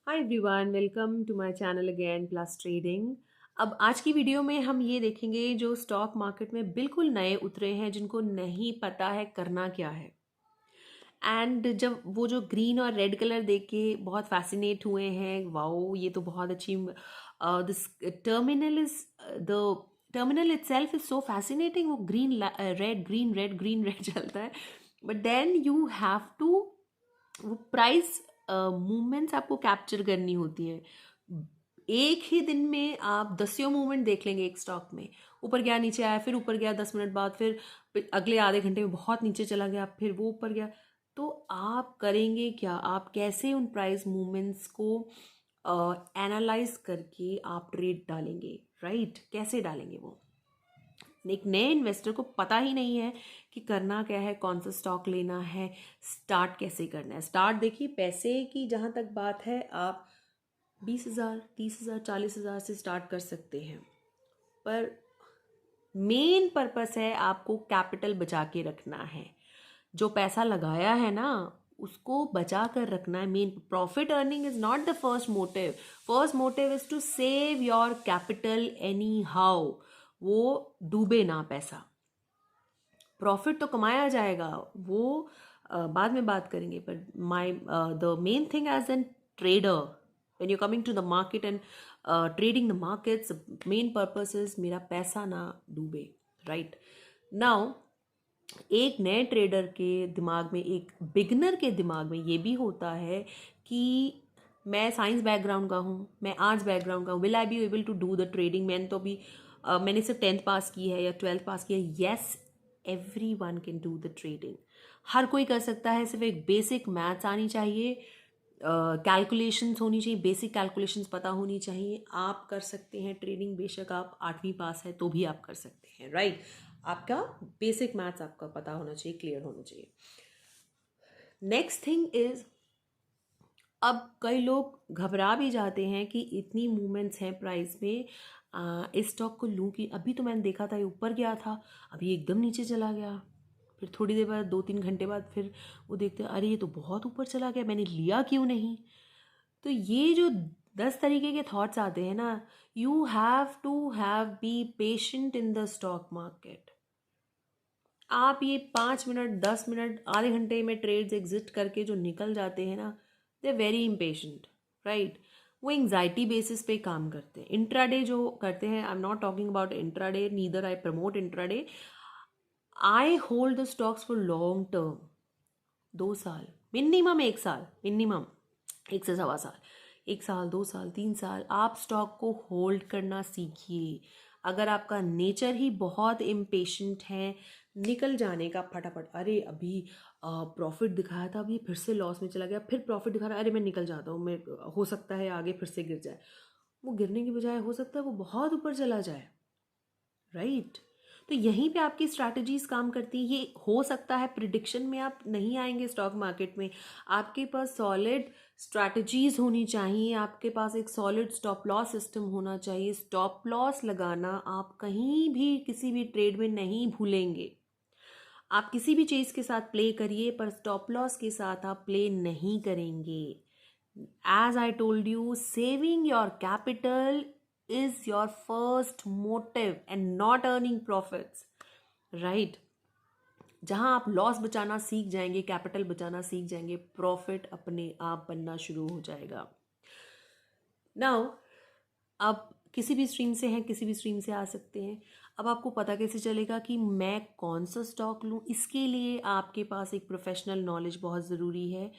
Hi everyone, welcome to my channel again plus trading. अब आज की वीडियो में हम ये देखेंगे जो स्टॉक मार्केट में बिल्कुल नए उतरे हैं, जिनको नहीं पता है करना क्या है। एंड जब वो जो ग्रीन और रेड कलर देख के बहुत फैसिनेट हुए हैं, वाओ ये तो बहुत अच्छी, this terminal is the terminal itself is so fascinating. वो green red green red green red चलता है, but then you have to वो प्राइस मूवमेंट्स आपको कैप्चर करनी होती है। एक ही दिन में आप दसियों मूवमेंट देख लेंगे एक स्टॉक में। ऊपर गया, नीचे आया, फिर ऊपर गया 10 मिनट बाद, फिर अगले आधे घंटे में बहुत नीचे चला गया, फिर वो ऊपर गया। तो आप करेंगे क्या? आप कैसे उन प्राइस मूवमेंट्स को एनालाइज करके आप ट्रेड डालेंगे? राइट, कैसे डालेंगे? वो एक नए इन्वेस्टर को पता ही नहीं है कि करना क्या है, कौन सा स्टॉक लेना है, स्टार्ट कैसे करना है। स्टार्ट देखिए, पैसे की जहाँ तक बात है, आप 20,000, 30,000, 40,000 से स्टार्ट कर सकते हैं। पर मेन पर्पस है आपको कैपिटल बचा के रखना है। जो पैसा लगाया है ना, उसको बचा कर रखना है। Main profit earning is not the first motive. First motive is to save your capital anyhow. वो डूबे ना पैसा। प्रॉफिट तो कमाया जाएगा, वो बाद में बात करेंगे। पर my the main thing as an trader, when you're coming to the market and trading the markets, the main purpose is मेरा पैसा ना डूबे। राइट नाउ, एक नए ट्रेडर के दिमाग में, एक बिगनर के दिमाग में ये भी होता है कि मैं साइंस बैकग्राउंड का हूँ, मैं आर्ट्स बैकग्राउंड का हूँ, will I be able to do the trading? मैंने तो अभी मैंने सिर्फ 10th पास की है या 12th पास की है। Yes, everyone can do the trading. हर कोई कर सकता है, सिर्फ एक बेसिक मैथ्स आनी चाहिए, कैलकुलेशंस होनी चाहिए, बेसिक कैलकुलेशंस पता होनी चाहिए। आप कर सकते हैं ट्रेडिंग, बेशक आप 8वीं पास है तो भी आप कर सकते हैं। राइट, आपका बेसिक मैथ्स आपका पता होना चाहिए, क्लियर होना चाहिए। नेक्स्ट थिंग इज, अब कई लोग घबरा भी जाते हैं कि इतनी मूवमेंट्स हैं प्राइस में, इस स्टॉक को लूँ कि? अभी तो मैंने देखा था ये ऊपर गया था, अभी एकदम नीचे चला गया, फिर थोड़ी देर बाद, 2-3 घंटे बाद फिर वो देखते हैं, अरे ये तो बहुत ऊपर चला गया, मैंने लिया क्यों नहीं? तो ये जो 10 तरीके के थॉट्स आते हैं ना, you have to have be patient in the stock market. आप ये 5 मिनट, 10 मिनट, आधे घंटे में ट्रेड्स एग्जिट करके जो निकल जाते हैं ना, दे वेरी इम्पेशेंट। राइट, वो एंग्जाइटी बेसिस पे काम करते हैं। इंट्राडे जो करते हैं, I am not talking about intraday, neither I promote intraday. I hold the stocks for long term, 2 साल मिनिमम, 1 साल मिनिमम, 1 से 1.25 साल, 1 साल, 2 साल, 3 साल आप स्टॉक को होल्ड करना सीखिए। अगर आपका नेचर ही बहुत इम्पेशेंट है निकल जाने का फटाफट, अरे अभी प्रॉफिट दिखाया था, अभी फिर से लॉस में चला गया, फिर प्रॉफिट दिखा रहा है, अरे मैं निकल जाता हूँ, मैं हो सकता है आगे फिर से गिर जाए। वो गिरने की बजाय हो सकता है वो बहुत ऊपर चला जाए। राइट, तो यहीं पे आपकी स्ट्रैटेजीज काम करती है। ये हो सकता है प्रिडिक्शन में आप नहीं आएंगे स्टॉक मार्केट में, आपके पास सॉलिड स्ट्रैटेजीज होनी चाहिए, आपके पास एक सॉलिड स्टॉप लॉस सिस्टम होना चाहिए। स्टॉप लॉस लगाना आप कहीं भी किसी भी ट्रेड में नहीं भूलेंगे। आप किसी भी चीज़ के साथ प्ले करिए, पर स्टॉप लॉस के साथ आप प्ले नहीं करेंगे। As I told you, saving your capital is your first motive and not earning profits. Right? जहां आप लॉस बचाना सीख जाएंगे, कैपिटल बचाना सीख जाएंगे, प्रॉफिट अपने आप बनना शुरू हो जाएगा। नाउ, आप किसी भी स्ट्रीम से हैं, किसी भी स्ट्रीम से आ सकते हैं। अब आपको पता कैसे चलेगा कि मैं कौन सा स्टॉक लूँ? इसके लिए आपके पास एक प्रोफेशनल नॉलेज बहुत ज़रूरी है।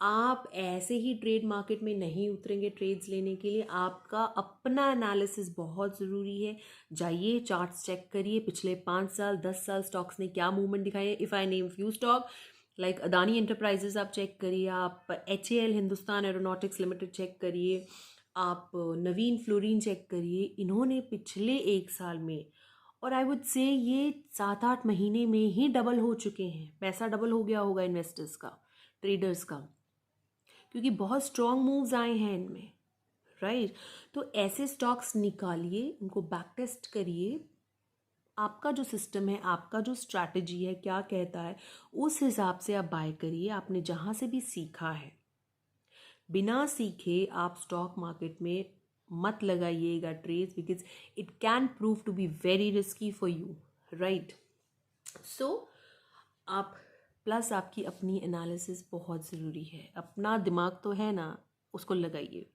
आप ऐसे ही ट्रेड मार्केट में नहीं उतरेंगे ट्रेड्स लेने के लिए, आपका अपना एनालिसिस बहुत ज़रूरी है। जाइए, चार्ट्स चेक करिए, पिछले 5 साल, 10 साल स्टॉक्स ने क्या मूवमेंट दिखाई है। If I name few stock like Adani Enterprises आप चेक करिए, आप HAL Hindustan Aeronautics Limited check करिए, आप नवीन फ्लोरीन चेक करिए। इन्होंने पिछले 1 साल में, और आई वुड से ये 7-8 महीने में ही डबल हो चुके हैं। पैसा डबल हो गया होगा इन्वेस्टर्स का, ट्रेडर्स का, क्योंकि बहुत स्ट्रॉन्ग मूव्स आए हैं इनमें। राइट, तो ऐसे स्टॉक्स निकालिए, उनको बैक टेस्ट करिए। आपका जो सिस्टम है, आपका जो स्ट्रैटेजी है, क्या कहता है, उस हिसाब से आप बाय करिए, आपने जहाँ से भी सीखा है। बिना सीखे आप स्टॉक मार्केट में मत लगाइएगा trades, because it can prove to be very risky for you, right. So आप प्लस आपकी अपनी एनालिसिस बहुत ज़रूरी है। अपना दिमाग तो है ना, उसको लगाइए।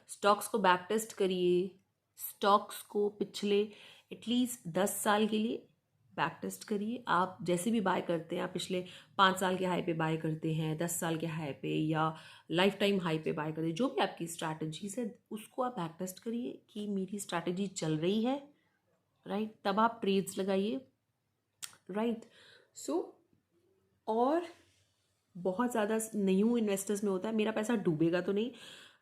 स्टॉक्स को बैक टेस्ट करिए, स्टॉक्स को पिछले एटलीस्ट 10 साल के लिए बैक टेस्ट करिए। आप जैसे भी बाय करते हैं, आप पिछले 5 साल के हाई पे बाय करते हैं, 10 साल के हाई पे या लाइफ टाइम हाई पे बाय करते हैं, जो भी आपकी स्ट्रैटेजीज है उसको आप बैक टेस्ट करिए कि मेरी स्ट्रैटेजी चल रही है, राइट। तब आप ट्रेड्स लगाइए, राइट। सो और बहुत ज़्यादा न्यू इन्वेस्टर्स में होता है मेरा पैसा डूबेगा तो नहीं,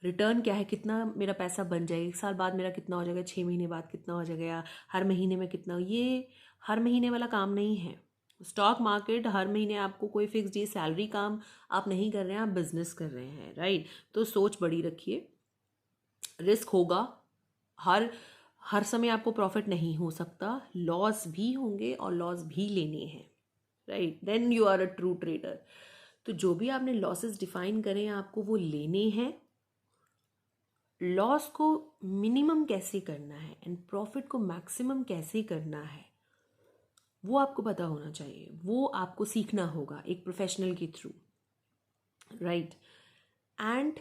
रिटर्न क्या है, कितना मेरा पैसा बन जाएगा, 1 साल बाद मेरा कितना हो जाएगा, 6 महीने बाद कितना हो जाएगा, या हर महीने में कितना। ये हर महीने वाला काम नहीं है। स्टॉक मार्केट हर महीने आपको कोई फिक्स ये सैलरी काम आप नहीं कर रहे हैं, आप बिजनेस कर रहे हैं, राइट। तो सोच बड़ी रखिए। रिस्क होगा, हर हर समय आपको प्रॉफिट नहीं हो सकता, लॉस भी होंगे और लॉस भी लेने हैं, right. Then you are a true trader. तो जो भी आपने लॉसेस डिफाइन करें आपको वो लेने हैं। लॉस को मिनिमम कैसे करना है एंड प्रॉफिट को मैक्सिमम कैसे करना है वो आपको पता होना चाहिए, वो आपको सीखना होगा एक प्रोफेशनल के थ्रू, राइट। एंड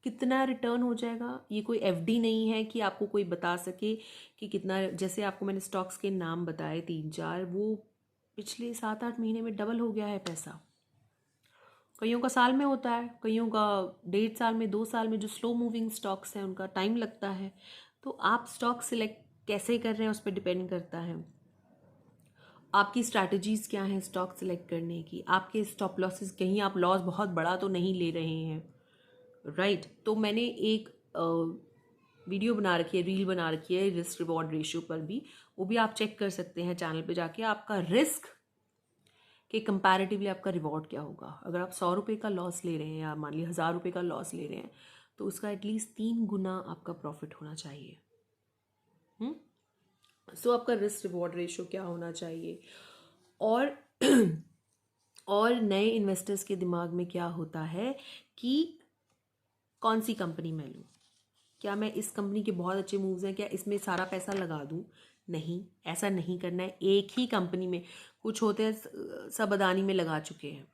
कितना रिटर्न हो जाएगा, ये कोई एफडी नहीं है कि आपको कोई बता सके कि कितना। जैसे आपको मैंने स्टॉक्स के नाम बताए 3-4, वो पिछले 7-8 महीने में डबल हो गया है पैसा। कईयों का साल में होता है, कईयों का 1.5 साल में, 2 साल में। जो स्लो मूविंग स्टॉक्स हैं उनका टाइम लगता है। तो आप स्टॉक सिलेक्ट कैसे कर रहे हैं उस पर डिपेंड करता है। आपकी स्ट्रैटेजीज क्या हैं स्टॉक सिलेक्ट करने की, आपके स्टॉप लॉसेस, कहीं आप लॉस बहुत बड़ा तो नहीं ले रहे हैं, राइट। तो मैंने एक वीडियो बना रखी है, रील बना रखी है रिस्क रिवॉर्ड रेशियो पर भी, वो भी आप चेक कर सकते हैं चैनल पे जाके। आपका रिस्क के कंपैरेटिवली आपका रिवॉर्ड क्या होगा। अगर आप 100 रुपये का लॉस ले रहे हैं या मान लीजिए 1000 रुपये का लॉस ले रहे हैं, तो उसका एटलीस्ट 3 गुना आपका प्रॉफिट होना चाहिए। सो आपका रिस्क रिवॉर्ड रेशियो क्या होना चाहिए। और और नए इन्वेस्टर्स के दिमाग में क्या होता है कि कौन सी कंपनी मैं लूँ, क्या मैं इस कंपनी के बहुत अच्छे मूव्स हैं, क्या इसमें सारा पैसा लगा दूँ। नहीं, ऐसा नहीं करना है। एक ही कंपनी में, कुछ होते हैं सब अदानी में लगा चुके हैं,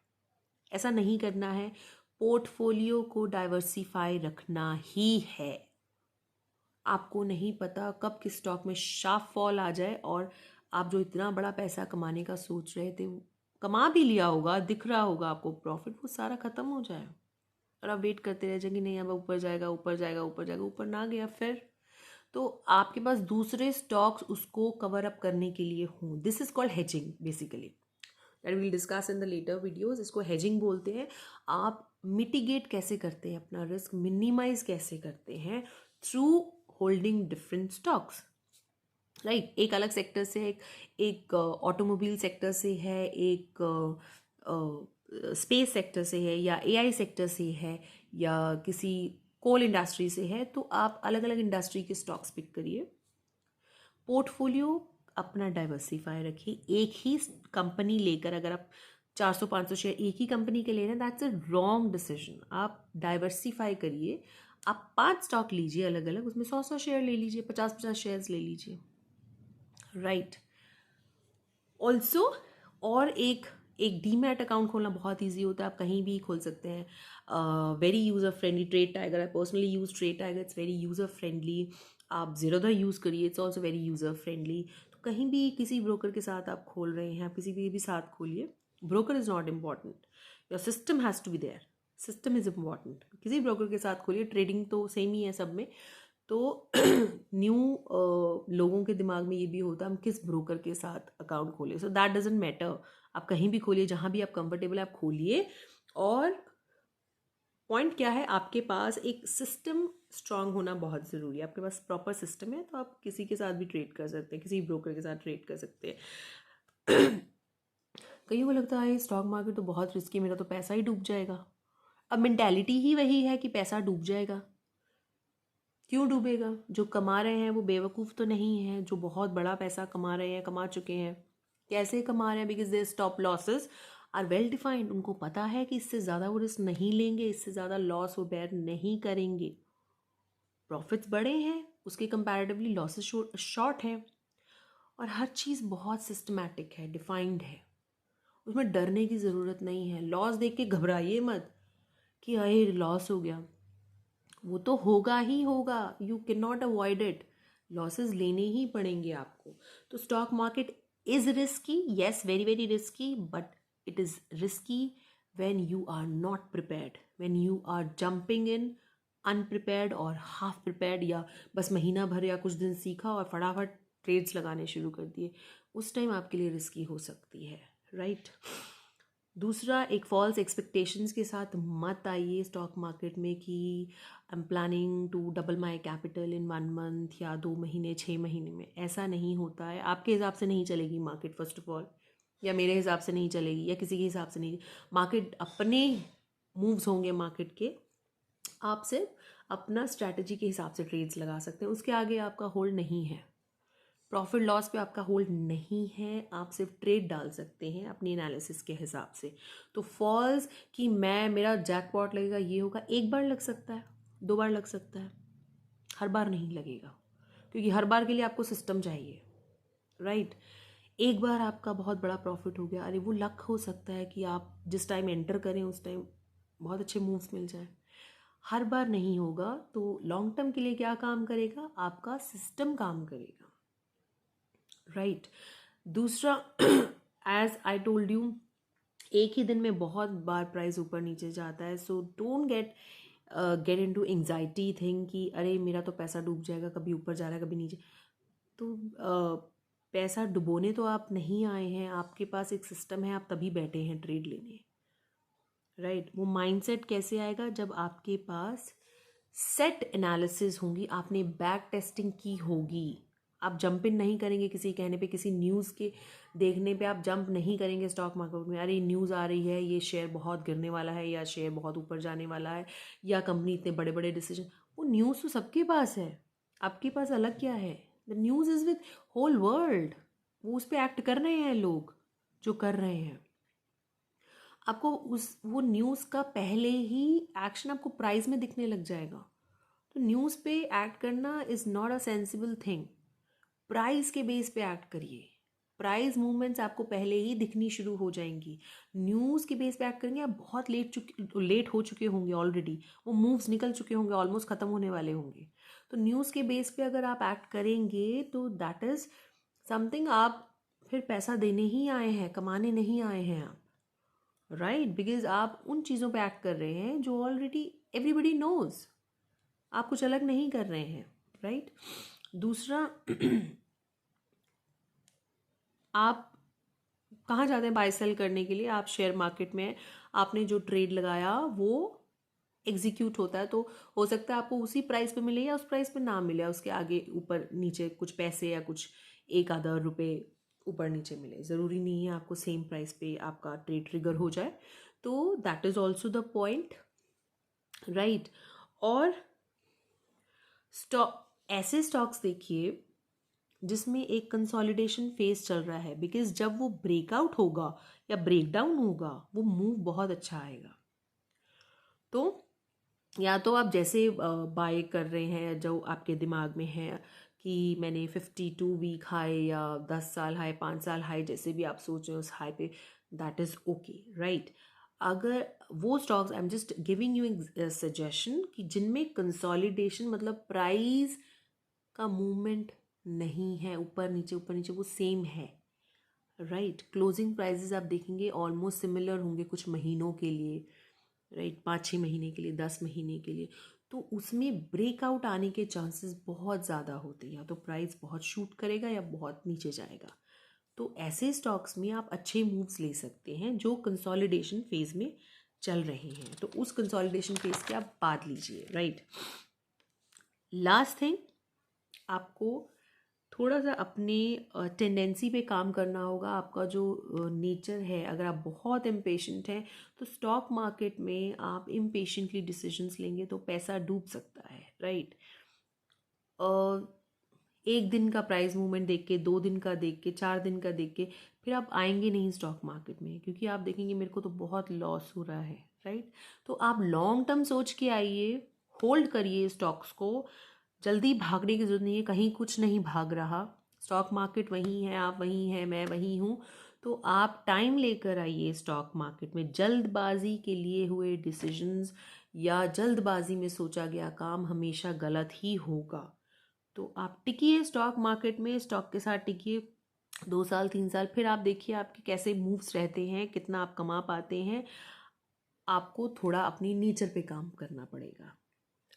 ऐसा नहीं करना है। पोर्टफोलियो को डाइवर्सिफाई रखना ही है। आपको नहीं पता कब किस स्टॉक में शार्प फॉल आ जाए और आप जो इतना बड़ा पैसा कमाने का सोच रहे थे, कमा भी लिया होगा, दिख रहा होगा आपको प्रॉफिट, वो सारा खत्म हो जाए और आप वेट करते रह जाएंगे नहीं अब ऊपर जाएगा, ऊपर जाएगा, ऊपर जाएगा, ऊपर ना गया फिर। तो आपके पास दूसरे स्टॉक्स उसको कवर अप करने के लिए हों। This is called hedging basically, that will discuss in the later videos. इसको हेजिंग बोलते हैं। आप मिटिगेट कैसे करते हैं, अपना रिस्क मिनिमाइज कैसे करते हैं through holding different stocks, right. एक अलग सेक्टर से है, एक ऑटोमोबाइल सेक्टर से है, एक स्पेस सेक्टर से है, या एआई सेक्टर से है, या किसी कोल इंडस्ट्री से है। तो आप अलग अलग इंडस्ट्री के स्टॉक्स पिक करिए। पोर्टफोलियो अपना डाइवर्सिफाई रखिए। एक ही कंपनी लेकर अगर आप 400-500 शेयर एक ही कंपनी के ले रहे हैं, दैट्स अ रॉन्ग डिसीजन। आप डाइवर्सिफाई करिए। आप 5 स्टॉक लीजिए अलग अलग, उसमें 100-100 शेयर ले लीजिए, 50-50 शेयर्स ले लीजिए, राइट। ऑल्सो और एक डीमैट अकाउंट खोलना बहुत ईजी होता है, आप कहीं भी खोल सकते हैं। Very user friendly, trade tiger, I personally use trade tiger, it's very user friendly. आप ज़ीरोधा यूज़ करिए, it's also very user friendly. तो कहीं भी किसी ब्रोकर के साथ आप खोल रहे हैं, आप किसी के भी साथ खोलिए, broker is not important, your system has to be there, system is important. किसी ब्रोकर के साथ खोलिए, ट्रेडिंग तो सेम ही है सब में। तो न्यू लोगों के दिमाग में ये भी होता है हम किस ब्रोकर के साथ अकाउंट खोलें। सो दैट डजेंट मैटर, आप कहीं भी खोलिए, जहाँ भी आप कंफर्टेबल है आप खोलिए। और पॉइंट क्या है, आपके पास एक सिस्टम स्ट्रांग होना बहुत ज़रूरी है। आपके पास प्रॉपर सिस्टम है तो आप किसी के साथ भी ट्रेड कर सकते हैं, किसी ब्रोकर के साथ ट्रेड कर सकते हैं। कईयों को लगता है स्टॉक मार्केट तो बहुत रिस्की, मेरा तो पैसा ही डूब जाएगा। अब मेंटालिटी ही वही है कि पैसा डूब जाएगा। क्यों डूबेगा? जो कमा रहे हैं वो बेवकूफ़ तो नहीं है, जो बहुत बड़ा पैसा कमा रहे हैं, कमा चुके हैं। कैसे कमा रहे हैं? Because they stop losses are well defined, उनको पता है कि इससे ज़्यादा वो रिस्क नहीं लेंगे, इससे ज़्यादा लॉस वो बेयर नहीं करेंगे। प्रॉफिट्स बड़े हैं, उसके कंपैरेटिवली लॉसेस शॉर्ट हैं, और हर चीज़ बहुत सिस्टमैटिक है, डिफाइंड है। उसमें डरने की ज़रूरत नहीं है। लॉस देख के घबराइए मत कि अरे लॉस हो गया, वो तो होगा ही होगा, you can not avoid it. Losses लेने ही पड़ेंगे आपको। तो stock market is risky, yes, very very risky, but it is risky when you are not prepared, when you are jumping in unprepared और हाफ प्रिपेयर्ड, या बस महीना भर या कुछ दिन सीखा और फटाफट ट्रेड्स लगाने शुरू कर दिए, उस टाइम आपके लिए रिस्की हो सकती है, राइट। दूसरा, एक फॉल्स एक्सपेक्टेशंस के साथ मत आइए स्टॉक मार्केट में कि I am planning to double my capital in 1 month या 2 महीने 6 महीने में। ऐसा नहीं होता है। आपके हिसाब से नहीं चलेगी मार्केट, फर्स्ट ऑफ ऑल, या मेरे हिसाब से नहीं चलेगी, या किसी के हिसाब से नहीं। मार्केट अपने मूव्स होंगे मार्केट के, आप सिर्फ अपना स्ट्रैटेजी के हिसाब से ट्रेड्स लगा सकते हैं, उसके आगे आपका होल्ड नहीं है। प्रॉफिट लॉस पे आपका होल्ड नहीं है, आप सिर्फ ट्रेड डाल सकते हैं अपनी एनालिसिस के हिसाब से। तो फॉल्स कि मेरा जैकपॉट लगेगा, ये होगा, एक बार लग सकता है, 2 बार लग सकता है, हर बार नहीं लगेगा, क्योंकि हर बार के लिए आपको सिस्टम चाहिए, राइट। एक बार आपका बहुत बड़ा प्रॉफिट हो गया, अरे वो लक हो सकता है कि आप जिस टाइम एंटर करें उस टाइम बहुत अच्छे मूव्स मिल जाए, हर बार नहीं होगा। तो लॉन्ग टर्म के लिए क्या काम करेगा, आपका सिस्टम काम करेगा, राइट। दूसरा, एज आई टोल्ड यू, एक ही दिन में बहुत बार प्राइस ऊपर नीचे जाता है, so don't get into anxiety think कि अरे मेरा तो पैसा डूब जाएगा, कभी ऊपर जा रहा है कभी नीचे। तो पैसा डुबोने तो आप नहीं आए हैं, आपके पास एक सिस्टम है, आप तभी बैठे हैं ट्रेड लेने, राइट। वो माइंडसेट कैसे आएगा, जब आपके पास सेट एनालिसिस होंगी, आपने बैक टेस्टिंग की होगी। आप जंप इन नहीं करेंगे किसी कहने पे, किसी न्यूज़ के देखने पे आप जंप नहीं करेंगे स्टॉक मार्केट में, अरे न्यूज़ आ रही है ये शेयर बहुत गिरने वाला है या शेयर बहुत ऊपर जाने वाला है या कंपनी इतने बड़े बड़े डिसीजन। वो न्यूज़ तो सबके पास है, आपके पास अलग क्या है। The news is with whole world, वो उस पर एक्ट कर रहे हैं लोग जो कर रहे हैं। आपको वो न्यूज़ का पहले ही एक्शन आपको प्राइस में दिखने लग जाएगा। तो न्यूज़ पे एक्ट करना is not a sensible thing. Price के बेस पे एक्ट करिए, प्राइस मूवमेंट्स आपको पहले ही दिखनी शुरू हो जाएंगी। न्यूज़ के बेस पे एक्ट करेंगे आप बहुत लेट हो चुके होंगे ऑलरेडी, वो मूव्स निकल चुके होंगे, ऑलमोस्ट ख़त्म होने वाले होंगे। तो न्यूज़ के बेस पे अगर आप एक्ट करेंगे तो दैट इज़ समथिंग, आप फिर पैसा देने ही आए हैं, कमाने नहीं आए हैं आप, राइट। बिकॉज आप उन चीज़ों पे एक्ट कर रहे हैं जो ऑलरेडी एवरीबडी नोज, आप कुछ अलग नहीं कर रहे हैं, राइट। दूसरा, आप कहाँ जाते हैं बाय सेल करने के लिए, आप शेयर मार्केट में आपने जो ट्रेड लगाया वो एग्जीक्यूट होता है, तो हो सकता है आपको उसी प्राइस पे मिले या उस प्राइस पे ना मिले, उसके आगे ऊपर नीचे कुछ पैसे या कुछ एक आधा रुपए ऊपर नीचे मिले, ज़रूरी नहीं है आपको सेम प्राइस पे आपका ट्रेड ट्रिगर हो जाए। तो that is also the point, right. और स्टॉक, ऐसे स्टॉक्स देखिए जिसमें एक कंसोलिडेशन फेज चल रहा है, बिकॉज जब वो ब्रेकआउट होगा या ब्रेकडाउन होगा वो मूव बहुत अच्छा आएगा। तो या तो आप जैसे बाय कर रहे हैं जो आपके दिमाग में है कि मैंने 52 वीक हाई या 10 साल हाई 5 साल हाई, जैसे भी आप सोच रहे हो उस हाई पे, दैट इज़ ओके, राइट। अगर वो stocks, I am just giving you suggestion कि जिनमें कंसोलिडेशन मतलब प्राइस का मूवमेंट नहीं है, ऊपर नीचे वो सेम है, राइट। क्लोजिंग प्राइजेस आप देखेंगे ऑलमोस्ट सिमिलर होंगे कुछ महीनों के लिए, राइट, 5-6 महीने के लिए, 10 महीने के लिए। तो उसमें ब्रेकआउट आने के चांसेस बहुत ज़्यादा होते हैं, या तो प्राइस बहुत शूट करेगा या बहुत नीचे जाएगा। तो ऐसे स्टॉक्स में आप अच्छे मूव्स ले सकते हैं जो कंसोलिडेशन फेज में चल रहे हैं, तो उस कंसोलिडेशन फेज के आप बाद लीजिए, राइट। लास्ट थिंग, आपको थोड़ा सा अपने टेंडेंसी पे काम करना होगा। आपका जो नेचर है, अगर आप बहुत इम्पेशेंट हैं तो स्टॉक मार्केट में आप इम्पेशेंटली डिसीजंस लेंगे तो पैसा डूब सकता है, राइट। एक दिन का प्राइस मूवमेंट देख के, 2 दिन का देख के, 4 दिन का देख के फिर आप आएंगे नहीं स्टॉक मार्केट में, क्योंकि आप देखेंगे मेरे को तो बहुत लॉस हो रहा है, राइट। तो आप लॉन्ग टर्म सोच के आइए, होल्ड करिए स्टॉक्स को। जल्दी भागने की जरूरत नहीं है, कहीं कुछ नहीं भाग रहा, स्टॉक मार्केट वहीं है, आप वहीं हैं, मैं वहीं हूँ। तो आप टाइम लेकर आइए स्टॉक मार्केट में। जल्दबाजी के लिए हुए डिसीजंस या जल्दबाजी में सोचा गया काम हमेशा गलत ही होगा। तो आप टिकिए स्टॉक मार्केट में, स्टॉक के साथ टिकिए 2 साल 3 साल, फिर आप देखिए आपके कैसे मूव्स रहते हैं, कितना आप कमा पाते हैं। आपको थोड़ा अपनी नेचर पे काम करना पड़ेगा।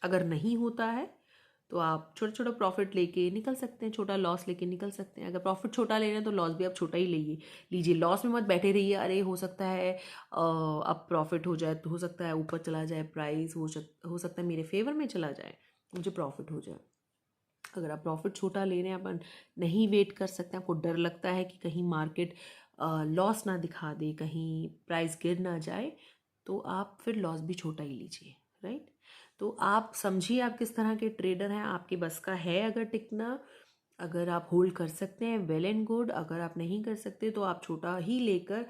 अगर नहीं होता है तो आप छोटा छोटा प्रॉफिट लेके निकल सकते हैं, छोटा लॉस लेके निकल सकते हैं। अगर प्रॉफिट छोटा ले रहे हैं तो लॉस भी आप छोटा ही लीजिए। लॉस में मत बैठे रहिए, अरे हो सकता है अब प्रॉफिट हो जाए, तो हो सकता है ऊपर चला जाए प्राइस, हो सकता है मेरे फेवर में चला जाए, मुझे प्रॉफिट हो जाए। अगर आप प्रॉफिट छोटा ले रहे हैं, अपन नहीं वेट कर सकते, आपको डर लगता है कि कहीं मार्केट लॉस ना दिखा दे, कहीं प्राइस गिर ना जाए, तो आप फिर लॉस भी छोटा ही लीजिए, राइट। तो आप समझिए आप किस तरह के ट्रेडर हैं, आपके बस का है अगर टिकना। अगर आप होल्ड कर सकते हैं वेल एंड गुड, अगर आप नहीं कर सकते तो आप छोटा ही लेकर,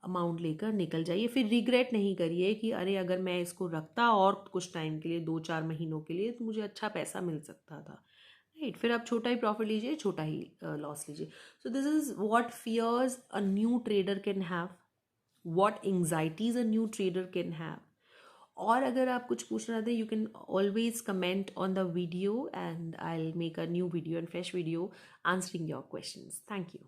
अमाउंट लेकर निकल जाइए। फिर रिग्रेट नहीं करिए कि अरे अगर मैं इसको रखता और कुछ टाइम के लिए, 2 4 महीनों के लिए, तो मुझे अच्छा पैसा मिल सकता था, राइट। फिर आप छोटा ही प्रॉफिट लीजिए, छोटा ही लॉस लीजिए। So this is what fears a new trader can have, what anxieties a new trader can have. और अगर आप कुछ पूछना चाहते हैं, you can always comment on the video and I will make a new video and fresh video answering your questions. Thank you.